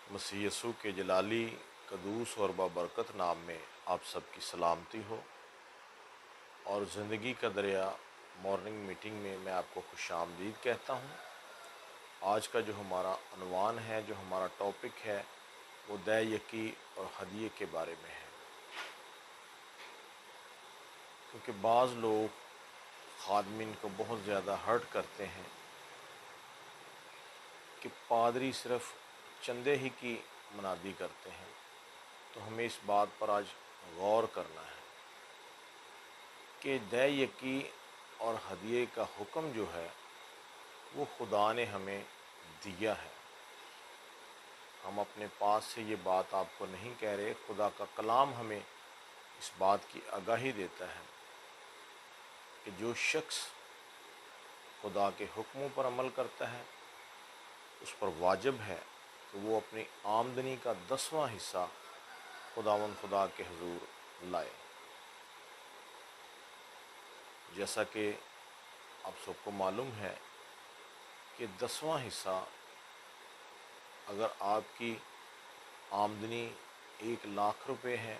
مسیح یسوع کے جلالی قدوس اور بابرکت نام میں آپ سب کی سلامتی ہو، اور زندگی کا دریا مارننگ میٹنگ میں آپ کو خوش آمدید کہتا ہوں۔ آج کا جو ہمارا عنوان ہے، جو ہمارا ٹاپک ہے، وہ دے یکی اور ہدیے کے بارے میں ہے۔ کیونکہ بعض لوگ خادمین کو بہت زیادہ ہرٹ کرتے ہیں کہ پادری صرف چندے ہی کی منادی کرتے ہیں، تو ہمیں اس بات پر آج غور کرنا ہے کہ دے یکی اور ہدیے کا حکم جو ہے وہ خدا نے ہمیں دیا ہے۔ ہم اپنے پاس سے یہ بات آپ کو نہیں کہہ رہے، خدا کا کلام ہمیں اس بات کی آگاہی دیتا ہے کہ جو شخص خدا کے حکموں پر عمل کرتا ہے اس پر واجب ہے کہ وہ اپنی آمدنی کا 10واں حصہ خداوند خدا کے حضور لائے۔ جیسا کہ آپ سب کو معلوم ہے کہ 10واں حصہ، اگر آپ کی آمدنی 1,00,000 روپے ہے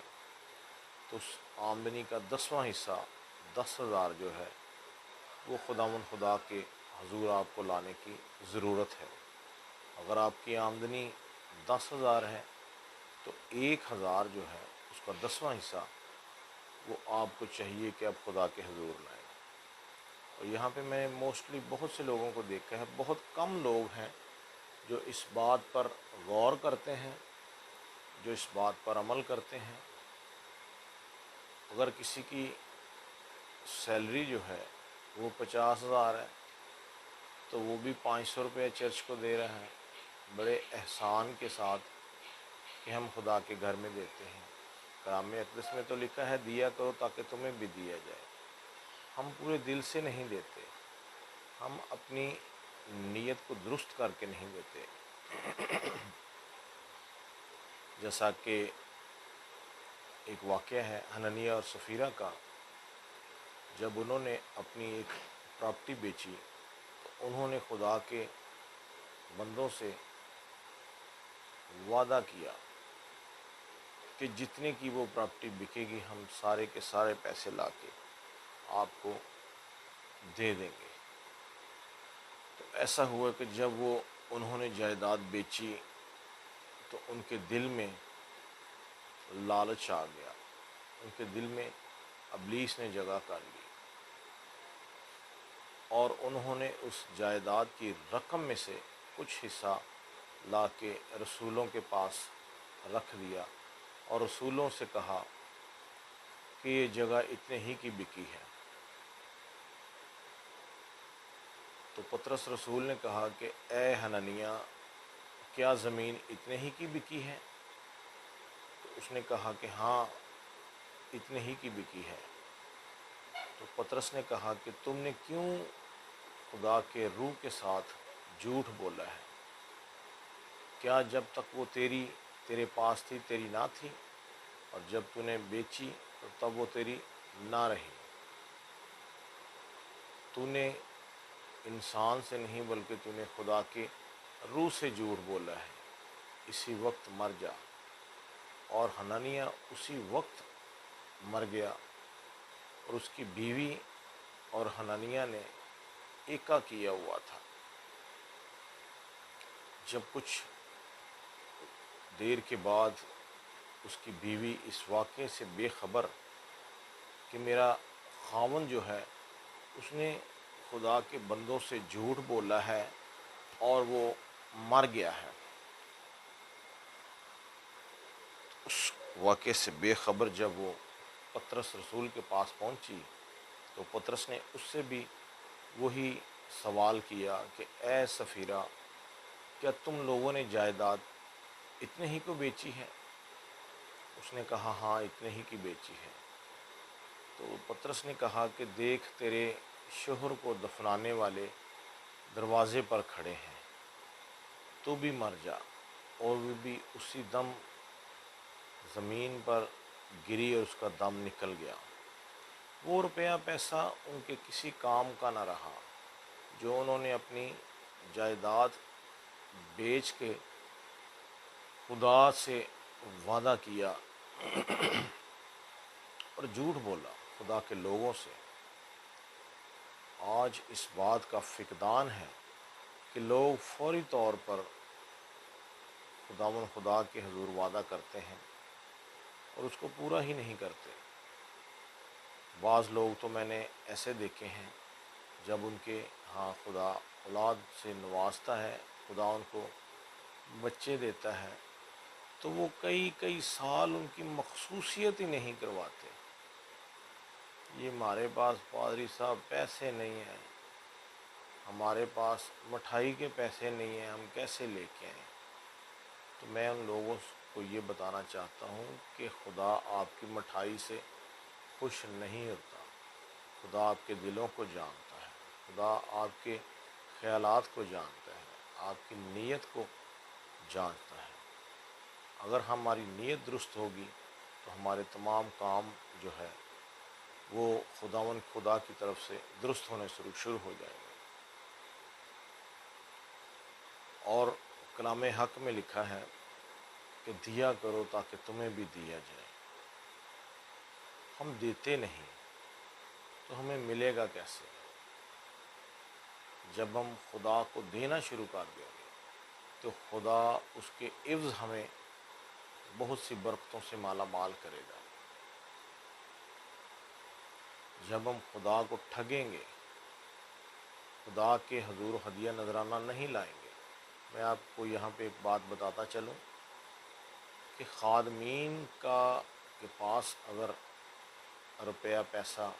تو اس آمدنی کا 10واں حصہ 10,000 جو ہے وہ خداوند خدا کے حضور آپ کو لانے کی ضرورت ہے۔ اگر آپ کی آمدنی 10,000 ہے تو 1,000 جو ہے اس کا 10واں حصہ وہ آپ کو چاہیے کہ آپ خدا کے حضور لائیں۔ اور یہاں پہ میں موسٹلی بہت سے لوگوں کو دیکھا ہے، بہت کم لوگ ہیں جو اس بات پر غور کرتے ہیں، جو اس بات پر عمل کرتے ہیں۔ اگر کسی کی سیلری جو ہے وہ 50,000 ہے تو وہ بھی 500 روپے چرچ کو دے رہا ہے، بڑے احسان کے ساتھ کہ ہم خدا کے گھر میں دیتے ہیں۔ کلام اقدس میں تو لکھا ہے دیا کرو تاکہ تمہیں بھی دیا جائے۔ ہم پورے دل سے نہیں دیتے، ہم اپنی نیت کو درست کر کے نہیں دیتے۔ جیسا کہ ایک واقعہ ہے حنانیہ اور سفیرہ کا، جب انہوں نے اپنی ایک پراپرٹی بیچی تو انہوں نے خدا کے بندوں سے وعدہ کیا کہ جتنے کی وہ پراپرٹی بکے گی ہم سارے کے سارے پیسے لا کے آپ کو دے دیں گے۔ تو ایسا ہوا کہ جب وہ انہوں نے جائیداد بیچی تو ان کے دل میں لالچ آ گیا، ان کے دل میں ابلیس نے جگہ کر لی، اور انہوں نے اس جائیداد کی رقم میں سے کچھ حصہ لا کے رسولوں کے پاس رکھ دیا اور رسولوں سے کہا کہ یہ جگہ اتنے ہی کی بکی ہے۔ تو پطرس رسول نے کہا کہ اے حنانیہ، کیا زمین اتنے ہی کی بکی ہے؟ تو اس نے کہا کہ ہاں اتنے ہی کی بکی ہے۔ تو پطرس نے کہا کہ تم نے کیوں خدا کے روح کے ساتھ جھوٹ بولا ہے؟ کیا جب تک وہ تیرے پاس تھی تیری نہ تھی، اور جب تو نے بیچی تو تب وہ تیری نہ رہی؟ تو نے انسان سے نہیں بلکہ تو نے خدا کے روح سے جھوٹ بولا ہے، اسی وقت مر جا۔ اور حنانیہ اسی وقت مر گیا، اور اس کی بیوی اور حنانیہ نے ایکا کیا ہوا تھا۔ جب کچھ دیر کے بعد اس کی بیوی اس واقعے سے بے خبر کہ میرا خاوند جو ہے اس نے خدا کے بندوں سے جھوٹ بولا ہے اور وہ مر گیا ہے، اس واقعے سے بے خبر جب وہ پطرس رسول کے پاس پہنچی تو پطرس نے اس سے بھی وہی سوال کیا کہ اے سفیرہ، کیا تم لوگوں نے جائیداد اتنے ہی کو بیچی ہے؟ اس نے کہا ہاں اتنے ہی کی بیچی ہے۔ تو پطرس نے کہا کہ دیکھ تیرے شوہر کو دفنانے والے دروازے پر کھڑے ہیں، تو بھی مر جا۔ اور وہ بھی اسی دم زمین پر گری اور اس کا دم نکل گیا۔ وہ روپیہ پیسہ ان کے کسی کام کا نہ رہا جو انہوں نے اپنی جائیداد بیچ کے خدا سے وعدہ کیا اور جھوٹ بولا خدا کے لوگوں سے، آج اس بات کا فقدان ہے کہ لوگ فوری طور پر خدا کے حضور وعدہ کرتے ہیں اور اس کو پورا ہی نہیں کرتے۔ بعض لوگ تو میں نے ایسے دیکھے ہیں، جب ان کے ہاں خدا اولاد سے نوازتا ہے، خدا ان کو بچے دیتا ہے، تو وہ کئی کئی سال ان کی مخصوصیت ہی نہیں کرواتے۔ یہ ہمارے پاس پادری صاحب پیسے نہیں ہیں، ہمارے پاس مٹھائی کے پیسے نہیں ہیں، ہم کیسے لے کے آئیں؟ تو میں ان لوگوں کو یہ بتانا چاہتا ہوں کہ خدا آپ کی مٹھائی سے خوش نہیں ہوتا، خدا آپ کے دلوں کو جانتا ہے، خدا آپ کے خیالات کو جانتا ہے، آپ کی نیت کو جانتا ہے۔ اگر ہماری نیت درست ہوگی تو ہمارے تمام کام جو ہے وہ خدا کی طرف سے درست ہونے شروع ہو جائیں گے۔ اور کلام حق میں لکھا ہے کہ دیا کرو تاکہ تمہیں بھی دیا جائے۔ ہم دیتے نہیں تو ہمیں ملے گا کیسے؟ جب ہم خدا کو دینا شروع کر دیں گے تو خدا اس کے عوض ہمیں بہت سی برکتوں سے مالا مال کرے گا۔ جب ہم خدا کو ٹھگیں گے، خدا کے حضور ہدیہ نذرانہ نہیں لائیں گے۔ میں آپ کو یہاں پہ ایک بات بتاتا چلوں کہ خادمین کے پاس اگر روپیہ پیسہ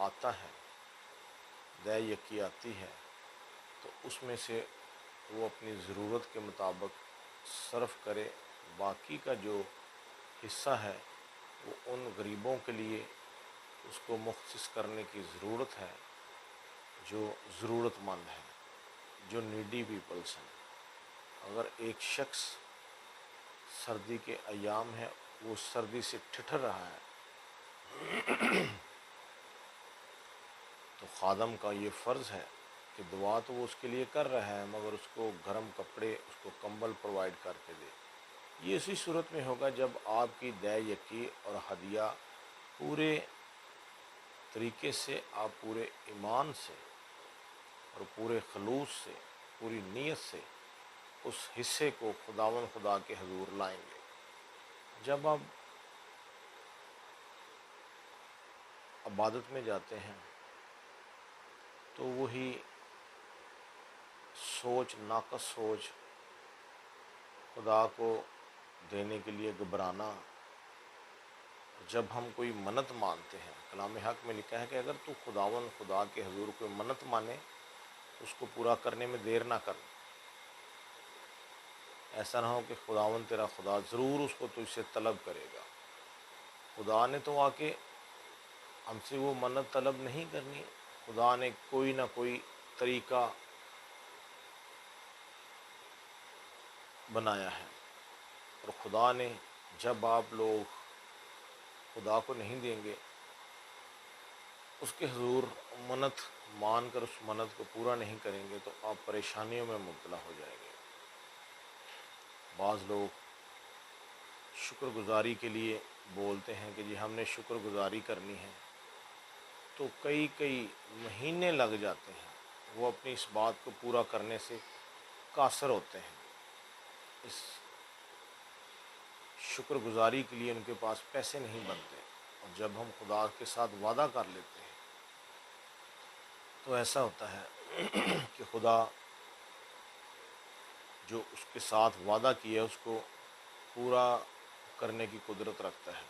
آتا ہے، دے یکی آتی ہے، تو اس میں سے وہ اپنی ضرورت کے مطابق صرف کرے، باقی کا جو حصہ ہے وہ ان غریبوں کے لیے اس کو مختص کرنے کی ضرورت ہے جو ضرورت مند ہیں، جو نیڈی پیپلس ہیں۔ اگر ایک شخص سردی کے ایام ہے، وہ سردی سے ٹھٹر رہا ہے، تو خادم کا یہ فرض ہے کہ دعا تو وہ اس کے لیے کر رہا ہے، مگر اس کو گرم کپڑے، اس کو کمبل پرووائڈ کر کے دے۔ یہ اسی صورت میں ہوگا جب آپ کی دے یکی اور ہدیہ پورے طریقے سے، آپ پورے ایمان سے اور پورے خلوص سے، پوری نیت سے اس حصے کو خدا کے حضور لائیں گے۔ جب آپ عبادت میں جاتے ہیں تو وہی ناقص سوچ، خدا کو دینے کے لیے گھبرانا، جب ہم کوئی منت مانتے ہیں، کلام حق میں لکھا ہے کہ اگر تو خدا کے حضور کوئی منت مانے اس کو پورا کرنے میں دیر نہ کر۔ ایسا نہ ہو کہ تیرا خدا ضرور اس کو تجھ سے طلب کرے گا۔ خدا نے تو آ کے ہم سے وہ منت طلب نہیں کرنی، خدا نے کوئی نہ کوئی طریقہ بنایا ہے۔ اور خدا نے جب آپ لوگ خدا کو نہیں دیں گے، اس کے حضور منت مان کر اس منت کو پورا نہیں کریں گے، تو آپ پریشانیوں میں مبتلا ہو جائیں گے۔ بعض لوگ شکر گزاری کے لیے بولتے ہیں کہ جی ہم نے شکر گزاری کرنی ہے، تو کئی کئی مہینے لگ جاتے ہیں، وہ اپنی اس بات کو پورا کرنے سے قاصر ہوتے ہیں۔ اس شکر گزاری کے لیے ان کے پاس پیسے نہیں بنتے، اور جب ہم خدا کے ساتھ وعدہ کر لیتے ہیں تو ایسا ہوتا ہے کہ خدا جو اس کے ساتھ وعدہ کیا ہے اس کو پورا کرنے کی قدرت رکھتا ہے۔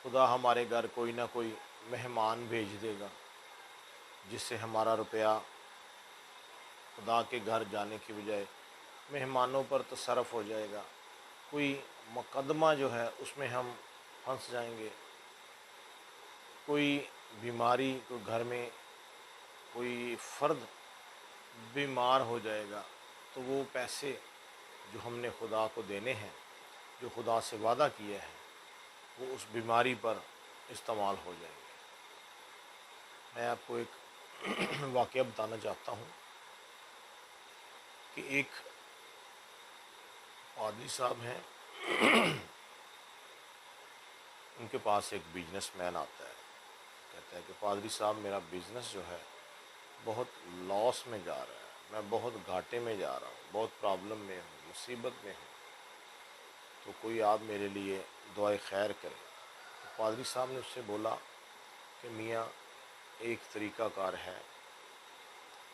خدا ہمارے گھر کوئی نہ کوئی مہمان بھیج دے گا، جس سے ہمارا روپیہ خدا کے گھر جانے کی بجائے مہمانوں پر تصرف ہو جائے گا۔ کوئی مقدمہ جو ہے اس میں ہم پھنس جائیں گے، کوئی بیماری، کوئی گھر میں کوئی فرد بیمار ہو جائے گا، تو وہ پیسے جو ہم نے خدا کو دینے ہیں، جو خدا سے وعدہ کیا ہے، وہ اس بیماری پر استعمال ہو جائیں گے۔ میں آپ کو ایک واقعہ بتانا چاہتا ہوں کہ ایک پادری صاحب ہیں، ان کے پاس ایک بزنس مین آتا ہے، کہتا ہے کہ پادری صاحب میرا بزنس جو ہے بہت لاس میں جا رہا ہے، میں بہت گھاٹے میں جا رہا ہوں، بہت پرابلم میں ہوں، مصیبت میں ہوں، تو کوئی آپ میرے لیے دعائے خیر کرے۔ تو پادری صاحب نے اس سے بولا کہ میاں ایک طریقہ کار ہے،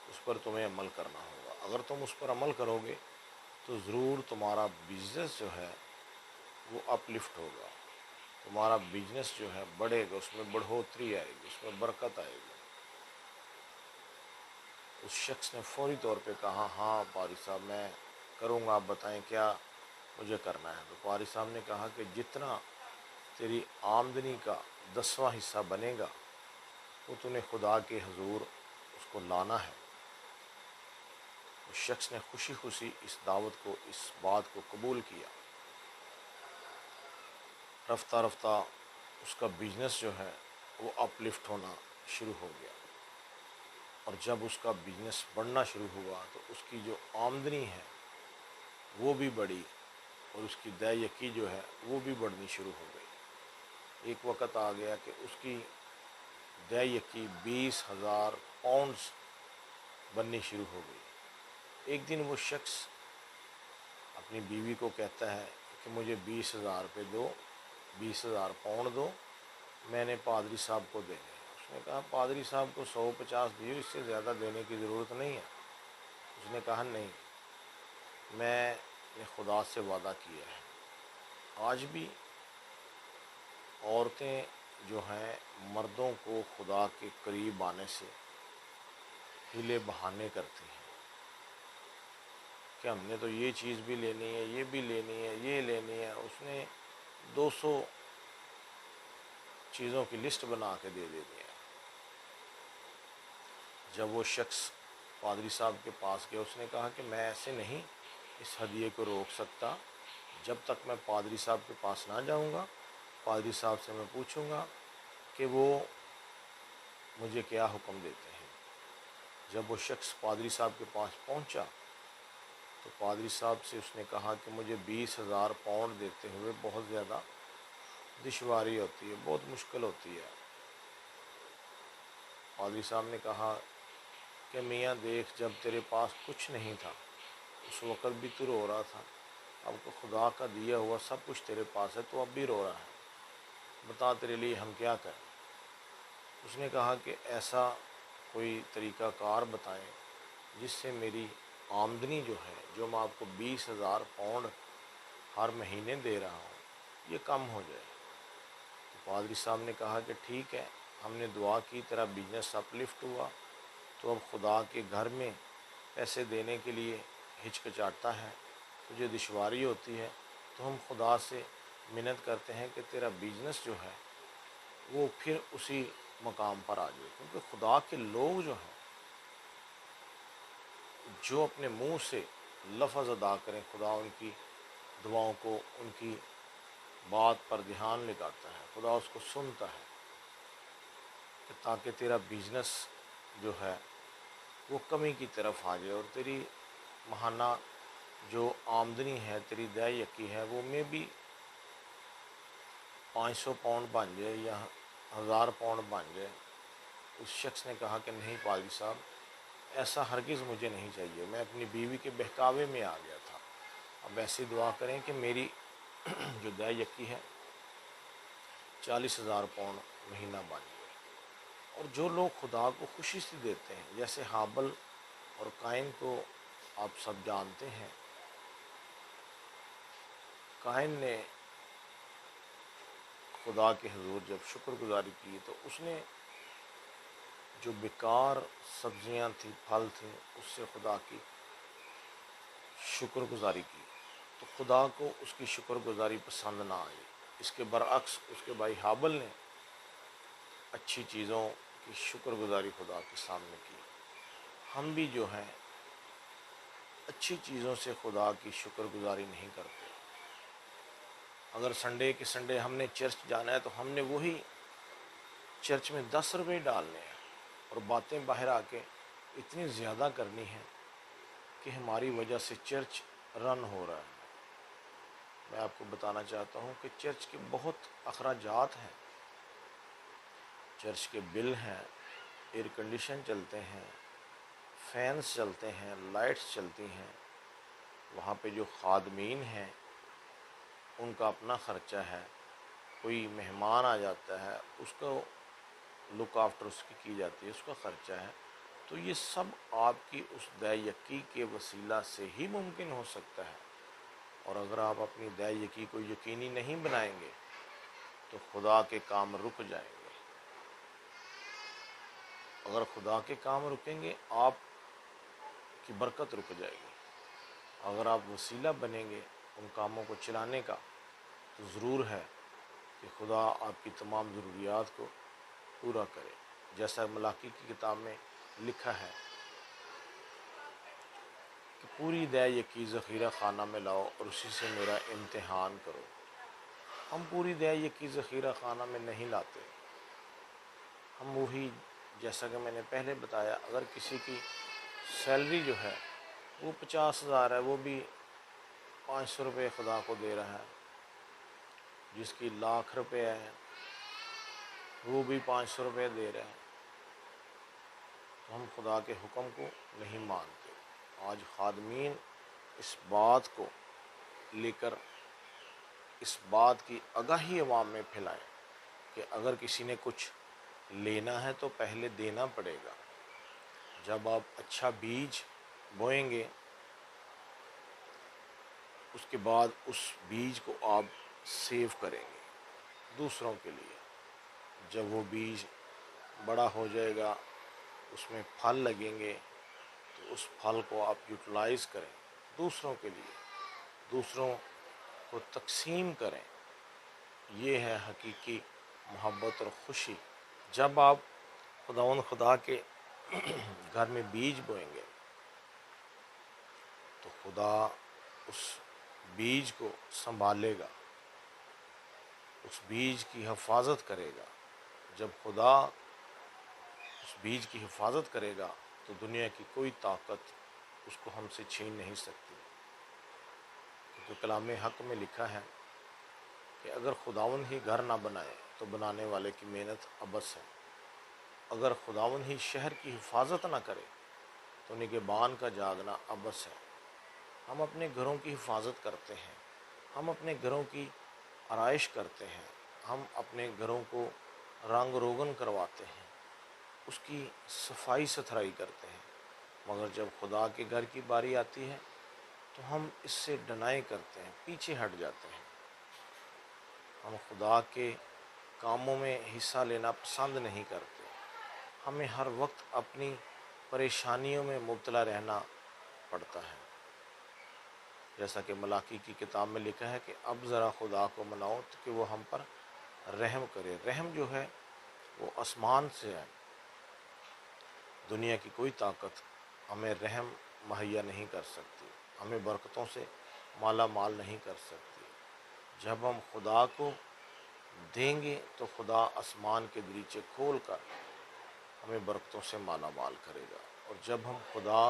اس پر تمہیں عمل کرنا ہوگا، اگر تم اس پر عمل کرو گے تو ضرور تمہارا بزنس جو ہے وہ اپ لفٹ ہوگا، تمہارا بزنس جو ہے بڑھے گا، اس میں بڑھوتری آئے گی، اس میں برکت آئے گی۔ اس شخص نے فوری طور پہ کہا ہاں پادری صاحب میں کروں گا، آپ بتائیں کیا مجھے کرنا ہے۔ تو پادری صاحب نے کہا کہ جتنا تیری آمدنی کا 10واں حصہ بنے گا وہ تمہیں خدا کے حضور اس کو لانا ہے۔ اس شخص نے خوشی خوشی اس دعوت کو، اس بات کو قبول کیا۔ رفتہ رفتہ اس کا بزنس جو ہے وہ اپ لفٹ ہونا شروع ہو گیا، اور جب اس کا بزنس بڑھنا شروع ہوا تو اس کی جو آمدنی ہے وہ بھی بڑھی، اور اس کی دے یقی جو ہے وہ بھی بڑھنی شروع ہو گئی۔ ایک وقت آ گیا کہ اس کی دے یقی 20,000 پاؤنڈز بننی شروع ہو گئی۔ ایک دن وہ شخص اپنی بیوی کو کہتا ہے کہ مجھے 20,000 روپے دو، 20,000 پاؤنڈ دو، میں نے پادری صاحب کو دینے ہیں۔ اس نے کہا پادری صاحب کو 150 دیو، اس سے زیادہ دینے کی ضرورت نہیں ہے۔ اس نے کہا نہیں، میں نے خدا سے وعدہ کیا ہے۔ آج بھی عورتیں جو ہیں مردوں کو خدا کے قریب آنے سے ہیلے بہانے کرتی ہیں کہ ہم نے تو یہ چیز بھی لینی ہے، یہ بھی لینی ہے، یہ لینی ہے۔ اس نے 200 چیزوں کی لسٹ بنا کے دے دیتی ہے۔ جب وہ شخص پادری صاحب کے پاس گیا، اس نے کہا کہ میں ایسے نہیں اس ہدیے کو روک سکتا، جب تک میں پادری صاحب کے پاس نہ جاؤں گا، پادری صاحب سے میں پوچھوں گا کہ وہ مجھے کیا حکم دیتے ہیں۔ جب وہ شخص پادری صاحب کے پاس پہنچا تو پادری صاحب سے اس نے کہا کہ مجھے 20,000 پاؤنڈ دیتے ہوئے بہت زیادہ دشواری ہوتی ہے، بہت مشکل ہوتی ہے۔ پادری صاحب نے کہا کہ میاں دیکھ، جب تیرے پاس کچھ نہیں تھا اس وقت بھی تو رو رہا تھا، اب تو خدا کا دیا ہوا سب کچھ تیرے پاس ہے تو اب بھی رو رہا ہے، بتا تیرے لیے ہم کیا کریں۔ اس نے کہا کہ ایسا کوئی طریقہ کار بتائیں جس سے میری آمدنی جو ہے، جو میں آپ کو 20,000 پاؤنڈ ہر مہینے دے رہا ہوں، یہ کم ہو جائے۔ تو پادری صاحب نے کہا کہ ٹھیک ہے، ہم نے دعا کی، تیرا بزنس اپ لفٹ ہوا، تو اب خدا کے گھر میں پیسے دینے کے لیے ہچکچاتا ہے، تجھے دشواری ہوتی ہے، تو ہم خدا سے منت کرتے ہیں کہ تیرا بزنس جو ہے وہ پھر اسی مقام پر آ جائے، کیونکہ خدا کے لوگ جو ہیں جو اپنے منہ سے لفظ ادا کریں، خدا ان کی دعاؤں کو، ان کی بات پر دھیان لگاتا ہے، خدا اس کو سنتا ہے، کہ تاکہ تیرا بزنس جو ہے وہ کمی کی طرف آ جائے، اور تیری ماہانہ جو آمدنی ہے، تیری دے یقی ہے، وہ میں بھی 500 پاؤنڈ بن جائے یا 1000 پاؤنڈ بن جائے۔ اس شخص نے کہا کہ نہیں پادری صاحب، ایسا ہرگز مجھے نہیں چاہیے، میں اپنی بیوی کے بہکاوے میں آ گیا تھا، اب ایسی دعا کریں کہ میری جو دے یقی ہے 40,000 پاؤنڈ مہینہ بن جائے۔ اور جو لوگ خدا کو خوشی سے دیتے ہیں، جیسے حابل اور قائن کو آپ سب جانتے ہیں، قائن نے خدا کے حضور جب شکر گزاری کی تو اس نے جو بیکار سبزیاں تھیں، پھل تھے، اس سے خدا کی شکر گزاری کی، تو خدا کو اس کی شکر گزاری پسند نہ آئی۔ اس کے برعکس اس کے بھائی حابل نے اچھی چیزوں کی شکر گزاری خدا کے سامنے کی۔ ہم بھی جو ہیں اچھی چیزوں سے خدا کی شکر گزاری نہیں کرتے۔ اگر سنڈے کے سنڈے ہم نے چرچ جانا ہے تو ہم نے وہی چرچ میں 10 روپے ڈالنے ہیں، اور باتیں باہر آ کے اتنی زیادہ کرنی ہیں کہ ہماری وجہ سے چرچ رن ہو رہا ہے۔ میں آپ کو بتانا چاہتا ہوں کہ چرچ کے بہت اخراجات ہیں، چرچ کے بل ہیں، ایئر کنڈیشن چلتے ہیں، فینس چلتے ہیں، لائٹس چلتی ہیں، وہاں پہ جو خادمین ہیں ان کا اپنا خرچہ ہے، کوئی مہمان آ جاتا ہے اس کو لک آفٹر اس کی جاتی ہے، اس کا خرچہ ہے۔ تو یہ سب آپ کی اس دے یقی کے وسیلہ سے ہی ممکن ہو سکتا ہے، اور اگر آپ اپنی دے یقی کو یقینی نہیں بنائیں گے تو خدا کے کام رک جائیں گے۔ اگر خدا کے کام رکیں گے آپ کی برکت رک جائے گی۔ اگر آپ وسیلہ بنیں گے ان کاموں کو چلانے کا تو ضرور ہے کہ خدا آپ کی تمام ضروریات کو پورا کرے، جیسا ملاکی کی کتاب میں لکھا ہے کہ پوری دے یقی ذخیرہ خانہ میں لاؤ اور اسی سے میرا امتحان کرو۔ ہم پوری دے یقی ذخیرہ خانہ میں نہیں لاتے، ہم وہی جیسا کہ میں نے پہلے بتایا، اگر کسی کی سیلری جو ہے وہ 50,000 ہے، وہ بھی 500 روپے خدا کو دے رہا ہے، جس کی لاکھ روپے ہے وہ بھی 500 روپے دے رہے ہیں، تو ہم خدا کے حکم کو نہیں مانتے۔ آج خادمین اس بات کو لے کر اس بات کی آگاہی عوام میں پھیلائیں کہ اگر کسی نے کچھ لینا ہے تو پہلے دینا پڑے گا۔ جب آپ اچھا بیج بوئیں گے اس کے بعد اس بیج کو آپ سیو کریں گے دوسروں کے لیے۔ جب وہ بیج بڑا ہو جائے گا، اس میں پھل لگیں گے، تو اس پھل کو آپ یوٹیلائز کریں دوسروں کے لیے، دوسروں کو تقسیم کریں۔ یہ ہے حقیقی محبت اور خوشی۔ جب آپ خدا کے گھر میں بیج بوئیں گے تو خدا اس بیج کو سنبھالے گا، اس بیج کی حفاظت کرے گا۔ جب خدا اس بیج کی حفاظت کرے گا تو دنیا کی کوئی طاقت اس کو ہم سے چھین نہیں سکتی، کیونکہ کلام حق میں لکھا ہے کہ اگر خداوند ہی گھر نہ بنائے تو بنانے والے کی محنت عبث ہے۔ اگر خداوند ہی شہر کی حفاظت نہ کرے تو نگہبان کا جاگنا عبث ہے۔ ہم اپنے گھروں کی حفاظت کرتے ہیں، ہم اپنے گھروں کی آرائش کرتے ہیں، ہم اپنے گھروں کو رنگ روگن کرواتے ہیں، اس کی صفائی ستھرائی کرتے ہیں، مگر جب خدا کے گھر کی باری آتی ہے تو ہم اس سے ڈنائی کرتے ہیں، پیچھے ہٹ جاتے ہیں۔ ہم خدا کے کاموں میں حصہ لینا پسند نہیں کرتے، ہمیں ہر وقت اپنی پریشانیوں میں مبتلا رہنا پڑتا ہے، جیسا کہ ملاکی کی کتاب میں لکھا ہے کہ اب ذرا خدا کو مناؤ کہ وہ ہم پر رحم کرے۔ رحم جو ہے وہ آسمان سے ہے، دنیا کی کوئی طاقت ہمیں رحم مہیا نہیں کر سکتی، ہمیں برکتوں سے مالا مال نہیں کر سکتی۔ جب ہم خدا کو دیں گے تو خدا آسمان کے دریچے کھول کر ہمیں برکتوں سے مالا مال کرے گا، اور جب ہم خدا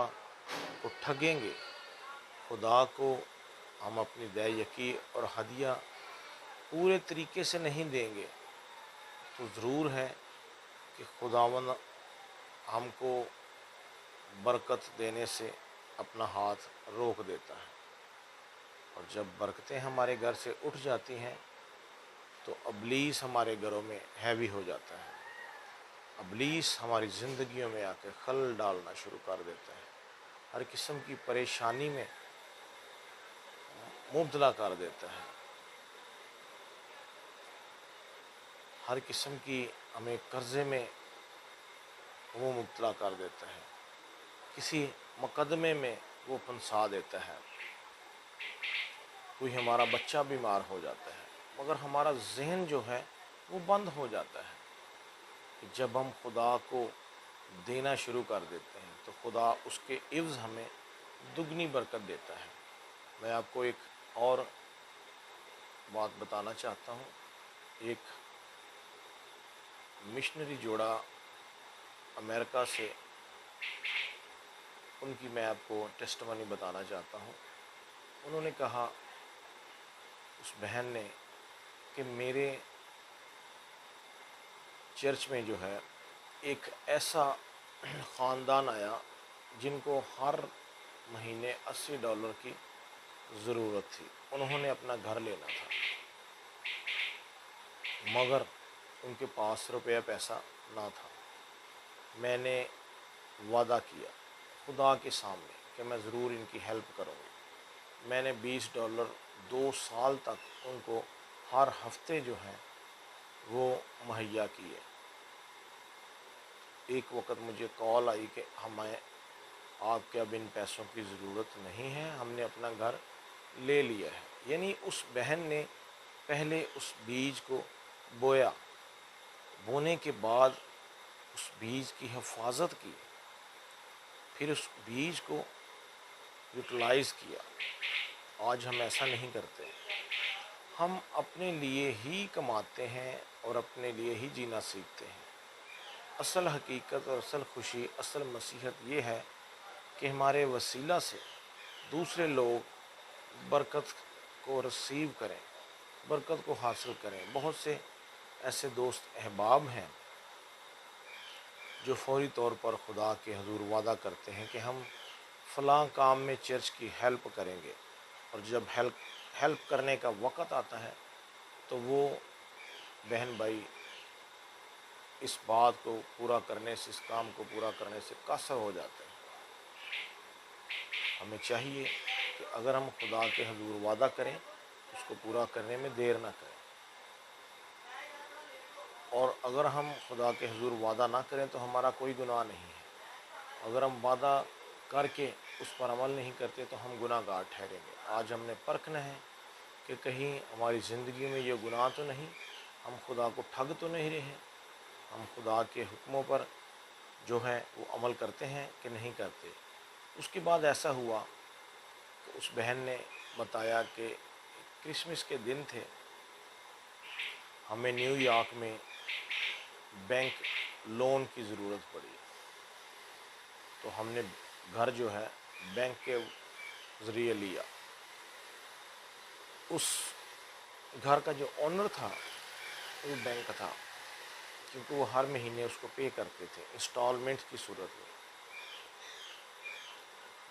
کو ٹھگیں گے، خدا کو ہم اپنی دے یقی اور ہدیہ پورے طریقے سے نہیں دیں گے تو ضرور ہے کہ خداوند ہم کو برکت دینے سے اپنا ہاتھ روک دیتا ہے، اور جب برکتیں ہمارے گھر سے اٹھ جاتی ہیں تو ابلیس ہمارے گھروں میں ہیوی ہو جاتا ہے، ابلیس ہماری زندگیوں میں آ کے خلل ڈالنا شروع کر دیتا ہے، ہر قسم کی پریشانی میں مبتلا کر دیتا ہے، ہر قسم کی ہمیں قرضے میں وہ مبتلا کر دیتا ہے، کسی مقدمے میں وہ پھنسا دیتا ہے، کوئی ہمارا بچہ بیمار ہو جاتا ہے، مگر ہمارا ذہن جو ہے وہ بند ہو جاتا ہے کہ جب ہم خدا کو دینا شروع کر دیتے ہیں تو خدا اس کے عوض ہمیں دگنی برکت دیتا ہے۔ میں آپ کو ایک اور بات بتانا چاہتا ہوں، ایک مشنری جوڑا امریکہ سے، ان کی میں آپ کو ٹیسٹمنی بتانا چاہتا ہوں۔ انہوں نے کہا اس بہن نے کہ میرے چرچ میں جو ہے ایک ایسا خاندان آیا جن کو ہر مہینے $80 کی ضرورت تھی، انہوں نے اپنا گھر لینا تھا، مگر ان کے پاس روپیہ پیسہ نہ تھا۔ میں نے وعدہ کیا خدا کے سامنے کہ میں ضرور ان کی ہیلپ کروں گی۔ میں نے $20 2 سال تک ان کو ہر ہفتے جو ہیں وہ مہیا کیے۔ ایک وقت مجھے کال آئی کہ ہمیں آپ کے اب ان پیسوں کی ضرورت نہیں ہے، ہم نے اپنا گھر لے لیا ہے۔ یعنی اس بہن نے پہلے اس بیج کو بویا، بونے کے بعد اس بیج کی حفاظت کی، پھر اس بیج کو یوٹیلائز کیا۔ آج ہم ایسا نہیں کرتے، ہم اپنے لیے ہی کماتے ہیں اور اپنے لیے ہی جینا سیکھتے ہیں۔ اصل حقیقت اور اصل خوشی، اصل مسیحت یہ ہے کہ ہمارے وسیلہ سے دوسرے لوگ برکت کو ریسیو کریں، برکت کو حاصل کریں۔ بہت سے ایسے دوست احباب ہیں جو فوری طور پر خدا کے حضور وعدہ کرتے ہیں کہ ہم فلاں کام میں چرچ کی ہیلپ کریں گے، اور جب ہیلپ کرنے کا وقت آتا ہے تو وہ بہن بھائی اس بات کو پورا کرنے سے، اس کام کو پورا کرنے سے قاصر ہو جاتے ہیں۔ ہمیں چاہیے کہ اگر ہم خدا کے حضور وعدہ کریں اس کو پورا کرنے میں دیر نہ کریں، اور اگر ہم خدا کے حضور وعدہ نہ کریں تو ہمارا کوئی گناہ نہیں ہے۔ اگر ہم وعدہ کر کے اس پر عمل نہیں کرتے تو ہم گناہ گار ٹھہریں گے۔ آج ہم نے پرکھنا ہے کہ کہیں ہماری زندگی میں یہ گناہ تو نہیں، ہم خدا کو ٹھگ تو نہیں رہے، ہم خدا کے حکموں پر جو ہے وہ عمل کرتے ہیں کہ نہیں کرتے۔ اس کے بعد ایسا ہوا کہ اس بہن نے بتایا کہ کرسمس کے دن تھے، ہمیں نیو یارک میں بینک لون کی ضرورت پڑی، تو ہم نے گھر جو ہے بینک کے ذریعے لیا۔ اس گھر کا جو اونر تھا وہ بینک تھا، کیونکہ وہ ہر مہینے اس کو پے کرتے تھے انسٹالمنٹ کی صورت میں۔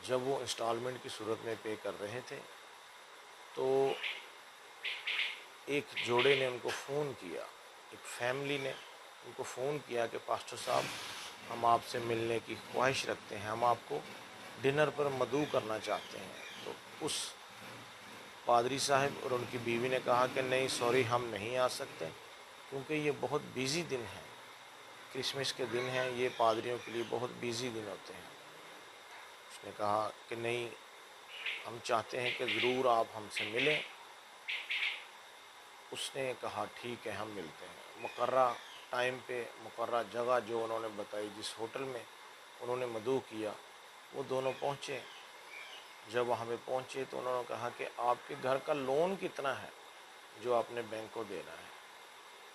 جب وہ انسٹالمنٹ کی صورت میں پے کر رہے تھے تو ایک جوڑے نے ان کو فون کیا، ایک فیملی نے ان کو فون کیا کہ پاسٹر صاحب ہم آپ سے ملنے کی خواہش رکھتے ہیں، ہم آپ کو ڈنر پر مدعو کرنا چاہتے ہیں۔ تو اس پادری صاحب اور ان کی بیوی نے کہا کہ نہیں سوری، ہم نہیں آ سکتے کیونکہ یہ بہت بیزی دن ہے، کرسمس کے دن ہیں، یہ پادریوں کے لیے بہت بیزی دن ہوتے ہیں۔ اس نے کہا کہ نہیں، ہم چاہتے ہیں کہ ضرور آپ ہم سے ملیں۔ اس نے کہا ٹھیک ہے، ہم ملتے ہیں۔ مقررہ ٹائم پہ مقررہ جگہ جو انہوں نے بتائی، جس ہوٹل میں انہوں نے مدعو کیا، وہ دونوں پہنچے۔ جب وہاں پہ پہنچے تو انہوں نے کہا کہ آپ کے گھر کا لون کتنا ہے جو آپ نے بینک کو دینا ہے؟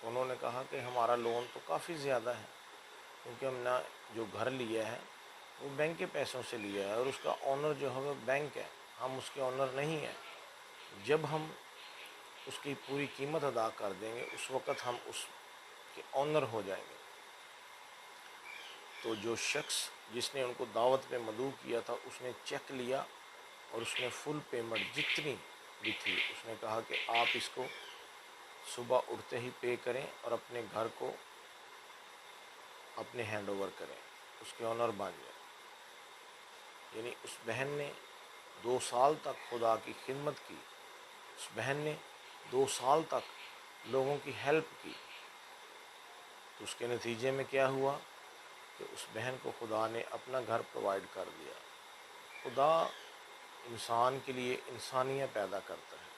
انہوں نے کہا کہ ہمارا لون تو کافی زیادہ ہے، کیونکہ ہم نے جو گھر لیا ہے وہ بینک کے پیسوں سے لیا ہے، اور اس کا اونر جو ہے وہ بینک ہے، ہم اس کے اونر نہیں ہیں۔ جب ہم اس کی پوری قیمت ادا کر دیں گے اس وقت ہم اس کے اونر ہو جائیں گے۔ تو جو شخص جس نے ان کو دعوت پہ مدعو کیا تھا اس نے چیک لیا اور اس نے فل پیمنٹ جتنی بھی تھی اس نے کہا کہ آپ اس کو صبح اٹھتے ہی پے کریں اور اپنے گھر کو اپنے ہینڈ اوور کریں، اس کے اونر بن جائیں۔ یعنی اس بہن نے 2 سال تک خدا کی خدمت کی، اس بہن نے 2 سال تک لوگوں کی ہیلپ کی، تو اس کے نتیجے میں کیا ہوا کہ اس بہن کو خدا نے اپنا گھر پرووائڈ کر دیا۔ خدا انسان کے لیے انسانیت پیدا کرتا ہے،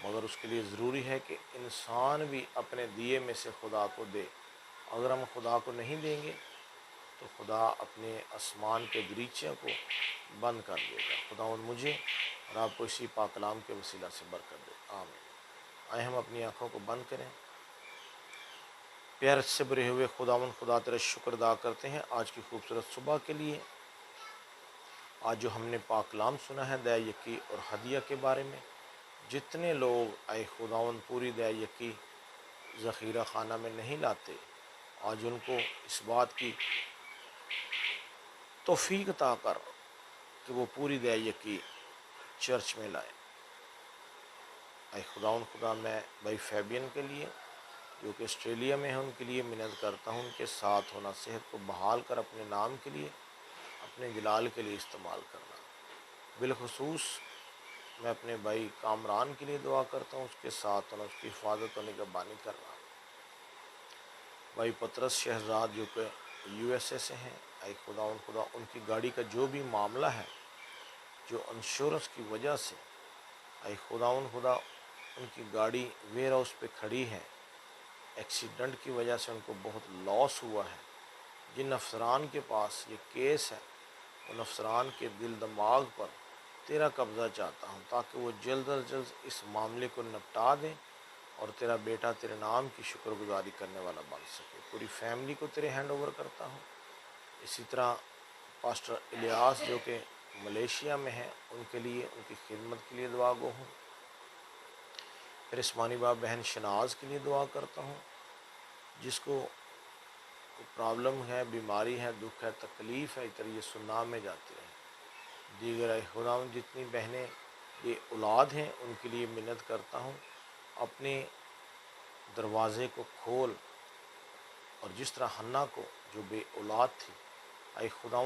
مگر اس کے لیے ضروری ہے کہ انسان بھی اپنے دیے میں سے خدا کو دے۔ اگر ہم خدا کو نہیں دیں گے تو خدا اپنے آسمان کے دریچے کو بند کر دے گا۔ خدا مجھے اور آپ کو اسی پاک کلام کے وسیلہ سے برکت دے، آمین۔ آئے ہم اپنی آنکھوں کو بند کریں۔ پیار سے بھرے ہوئے خدا تیرا شکر ادا کرتے ہیں آج کی خوبصورت صبح کے لیے۔ آج جو ہم نے پاک کلام سنا ہے دیا یکی اور ہدیہ کے بارے میں، جتنے لوگ اے خداوند پوری دیا یقی ذخیرہ خانہ میں نہیں لاتے، آج ان کو اس بات کی توفیق عطا کر کہ وہ پوری دیا یقی چرچ میں لائیں۔ اے خدا میں بھائی فیبین کے لیے جو کہ آسٹریلیا میں ہیں ان کے لیے منت کرتا ہوں، ان کے ساتھ ہونا، صحت کو بحال کر اپنے نام کے لیے، اپنے جلال کے لیے استعمال کرنا۔ بالخصوص میں اپنے بھائی کامران کے لیے دعا کرتا ہوں، اس کے ساتھ ہونا، اس کی حفاظت ہونے کا بانی کرنا۔ بھائی پطرس شہزاد جو کہ یو ایس اے سے ہیں، اے خدا ان کی گاڑی کا جو بھی معاملہ ہے، جو انشورنس کی وجہ سے اے خدا ان کی گاڑی ویئر ہاؤس پہ کھڑی ہے، ایکسیڈنٹ کی وجہ سے ان کو بہت لاس ہوا ہے، جن افسران کے پاس یہ کیس ہے ان افسران کے دل دماغ پر تیرا قبضہ چاہتا ہوں تاکہ وہ جلد از جلد اس معاملے کو نپٹا دیں اور تیرا بیٹا تیرے نام کی شکر گزاری کرنے والا بن سکے۔ پوری فیملی کو تیرے ہینڈ اوور کرتا ہوں۔ اسی طرح پاسٹر الیاس جو کہ ملیشیا میں ہیں، ان کے لیے، ان کی خدمت کے لیے دعا گو ہوں۔ پھر عثمانی باپ بہن شناز کے لیے دعا کرتا ہوں، جس کو پرابلم ہے، بیماری ہے، دکھ ہے، تکلیف ہے، ادھر یہ سنام میں جاتے ہیں۔ دیگر اے خدا جتنی بہنیں یہ اولاد ہیں ان کے لیے منت کرتا ہوں، اپنے دروازے کو کھول، اور جس طرح حنا کو جو بے اولاد تھی، اے خدا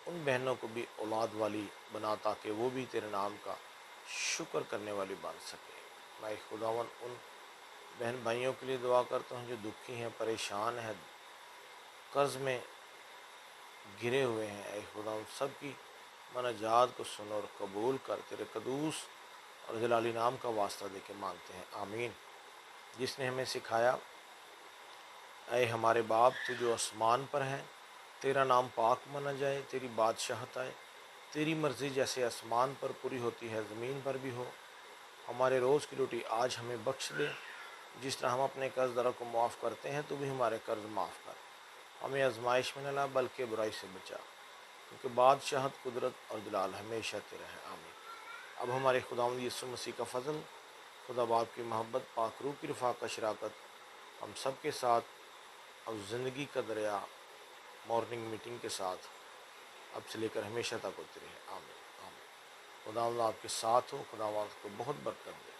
ان بہنوں کو بھی اولاد والی بنا تاکہ وہ بھی تیرے نام کا شکر کرنے والی بن سکے۔ میں خداون ان بہن بھائیوں کے لیے دعا کرتا ہوں جو دکھی ہیں، پریشان ہیں، قرض میں گرے ہوئے ہیں، اے خدا ان سب کی مناجات کو سن اور قبول کر، تیرے قدوس اور جلالی نام کا واسطہ دے کے مانگتے ہیں، آمین۔ جس نے ہمیں سکھایا، اے ہمارے باپ تو جو آسمان پر ہے، تیرا نام پاک مانا جائے، تیری بادشاہت آئے، تیری مرضی جیسے آسمان پر پوری ہوتی ہے زمین پر بھی ہو۔ ہمارے روز کی روٹی آج ہمیں بخش دے، جس طرح ہم اپنے قرض داروں کو معاف کرتے ہیں تو بھی ہمارے قرض معاف کر، ہمیں آزمائش میں نہ لا بلکہ برائی سے بچا، کیونکہ بادشاہت، قدرت اور جلال ہمیشہ تیرا ہے، آمین۔ اب ہمارے خداوند یسوع مسیح کا فضل، خدا باپ کی محبت، پاک روح کی رفاقت، شراکت ہم سب کے ساتھ اب زندگی کا دریا مارننگ میٹنگ کے ساتھ اب سے لے کر ہمیشہ تک ہوتی رہے، آمین آمین۔ خداوند آپ کے ساتھ ہو، خداوند کو بہت برکت دے۔